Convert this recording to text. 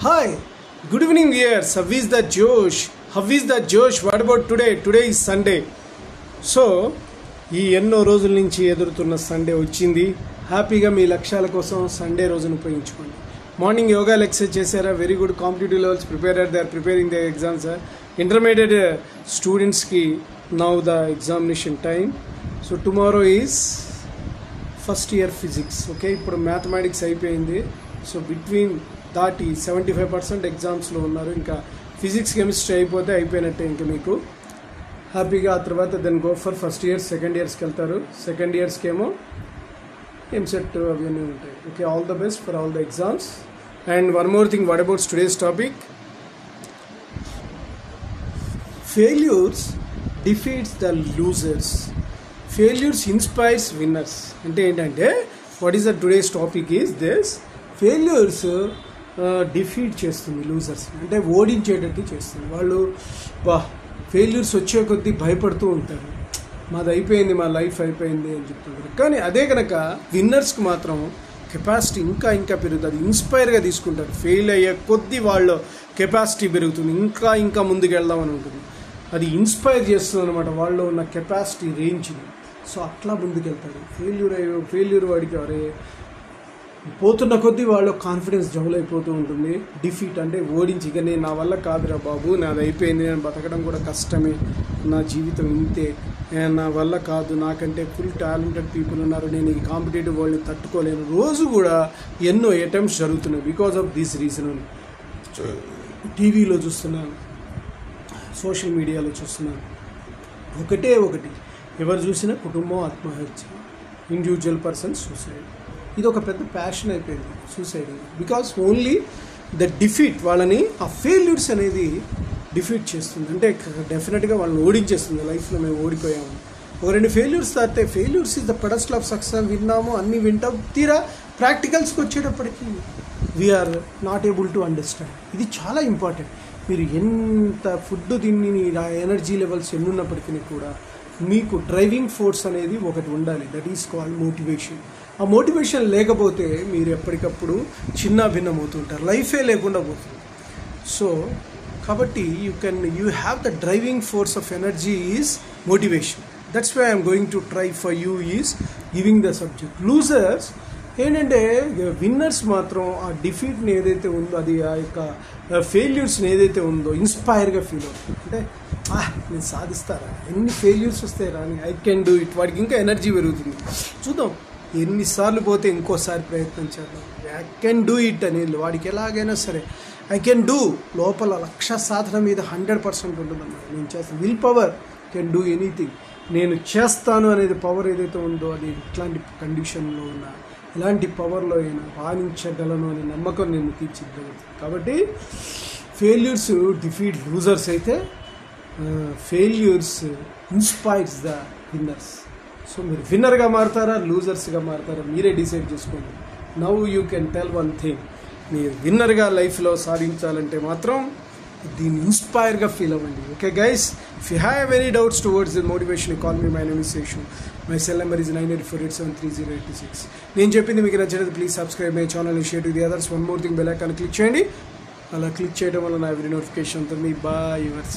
Hi, good evening viewers. How is the Josh? How is the Josh? What about today? Today is Sunday. So ఈ ఎన్నో రోజుల నుంచి ఎదురుతున్న Sunday వచ్చింది. హ్యాపీగా మీ లక్ష్యాల కోసం సండే రోజును ఉపయోగించుకోండి. మార్నింగ్ యోగా ఎక్సర్సైజ్ చేశారా? Very good. Competitive levels prepare they are preparing the exams. Intermediate స్టూడెంట్స్కి now the examination time. So tomorrow is first year physics. Okay, ఇప్పుడు మ్యాథమెటిక్స్ అయిపోయింది. సో బిట్వీన్ దాటి 75% ఎగ్జామ్స్లో ఉన్నారు. ఇంకా ఫిజిక్స్ కెమిస్ట్రీ అయిపోతే అయిపోయినట్టే. ఇంకా మీకు హ్యాపీగా ఆ తర్వాత then go for first year second ఇయర్స్కి వెళ్తారు. సెకండ్ ఇయర్స్కి ఏమో ఎంసెట్ అవన్నీ ఉంటాయి. Okay, all the best for all the exams. And one more thing, what about today's topic? Failures defeats the losers, failures inspires winners. అంటే ఏంటంటే what is the today's topic is this: failures defeat చేస్తుంది losers, అంటే ఓడించేటట్టు చేస్తుంది. వాళ్ళు failures వచ్చే కొద్దీ భయపడుతూ ఉంటారు, మాది అయిపోయింది, మా లైఫ్ అయిపోయింది అని చెప్తుంటారు. కానీ అదే కనుక విన్నర్స్కి మాత్రం కెపాసిటీ ఇంకా ఇంకా పెరుగుతుంది, ఇన్స్పైర్గా తీసుకుంటారు. ఫెయిల్ అయ్యే కొద్దీ వాళ్ళ కెపాసిటీ పెరుగుతుంది, ఇంకా ఇంకా ముందుకు వెళ్దామని ఉంటుంది. అది ఇన్స్పైర్ చేస్తుంది అనమాట వాళ్ళు ఉన్న కెపాసిటీ రేంజ్ని. సో అట్లా ముందుకెళ్తారు. ఫెయిల్యూర్ వాడికి అరే పోతున్న కొద్దీ వాళ్ళ కాన్ఫిడెన్స్ డబుల్ అయిపోతూ ఉంటుంది. డిఫీట్ అంటే ఓడించి, ఇక నేను నా వల్ల కాదురా బాబు, నాది అయిపోయింది, నేను బతకడం కూడా కష్టమే, నా జీవితం ఇంతే, నా వల్ల కాదు, నాకంటే ఫుల్ టాలెంటెడ్ పీపుల్ ఉన్నారు, నేను ఈ కాంపిటేటివ్ వరల్డ్ని తట్టుకోలేను. రోజు కూడా ఎన్నో అటెంప్ట్స్ జరుగుతున్నాయి బికాజ్ ఆఫ్ దిస్ రీజన్. టీవీలో చూస్తున్నాను, సోషల్ మీడియాలో చూస్తున్నాను, ఒకటి ఎవరు చూసినా కుటుంబం ఆత్మహత్య, ఇండివిజువల్ పర్సన్ సూసైడ్. ఇది ఒక పెద్ద ప్యాషన్ అయిపోయింది suicide. Because only the defeat, వాళ్ళని ఆ ఫెయిల్యూర్స్ అనేది డిఫీట్ చేస్తుంది. అంటే డెఫినెట్గా వాళ్ళని ఓడించేస్తుంది. లైఫ్లో మేము ఓడిపోయాము, ఒక రెండు ఫెయిల్యూర్స్ తాగితే failures is the pedestal of success. విన్నాము, అన్నీ వింటాం, తీరా ప్రాక్టికల్స్కి వచ్చేటప్పటికి we are not able to understand. ఇది చాలా ఇంపార్టెంట్. మీరు ఎంత ఫుడ్ తిని ఎనర్జీ లెవెల్స్ ఎన్నున్నప్పటికీ కూడా మీకు డ్రైవింగ్ ఫోర్స్ అనేది ఒకటి ఉండాలి. That is called motivation. ఆ మోటివేషన్ లేకపోతే మీరు ఎప్పటికప్పుడు చిన్న భిన్నమవుతుంటారు, లైఫే లేకుండా పోతుంది. సో కాబట్టి you have the driving force of energy is motivation. That's why I'm going to try for you is giving the subject. Losers ఏంటంటే విన్నర్స్ మాత్రం ఆ డిఫీట్ని ఏదైతే ఉందో, అది ఆ యొక్క ఫెయిల్యూర్స్ని ఏదైతే ఉందో ఇన్స్పైర్గా ఫీల్ అవుతుంది. అంటే నేను సాధిస్తారా, ఎన్ని ఫెయిల్యూర్స్ వస్తాయి రాని, ఐ కెన్ డూ ఇట్. వాడికి ఇంకా ఎనర్జీ పెరుగుతుంది. చూద్దాం, ఎన్నిసార్లు పోతే ఇంకోసారి ప్రయత్నం చేద్దాం. ఐ కెన్ డూ ఇట్ అనేది వాడికి ఎలాగైనా సరే ఐ కెన్ డూ. లోపల లక్ష్య సాధన మీద 100% ఉంటుందన్నమాట. నేను చేస్తాను. Will power can do anything. నేను చేస్తాను అనేది పవర్ ఏదైతే ఉందో, అది ఇట్లాంటి కండిషన్లో ఉన్నా, ఇలాంటి పవర్లో అయినా రాణించగలను అనే నమ్మకం నేను తీర్చిదిద్దాను. కాబట్టి ఫెయిల్యూర్స్ డిఫీట్ లూజర్స్ అయితే failures inspires the winners. So మీరు విన్నర్గా మారుతారా, లూజర్స్గా మారుతారా, మీరే డిసైడ్ చేసుకోండి. Now you can tell one thing: మీరు విన్నర్గా లైఫ్లో సాధించాలంటే మాత్రం దీన్ని ఇన్స్పైర్గా ఫీల్ అవ్వండి. Okay guys, if you have any doubts towards the motivation, call me. My name is Seshu. My cell number is 9848730826. నేను చెప్పింది మీకు నచ్చినది please subscribe my channel, share to the others. One more thing, bell icon click చేయండి. అలా click చేయడం వల్ల నా every notification ఉంటుంది. Bye your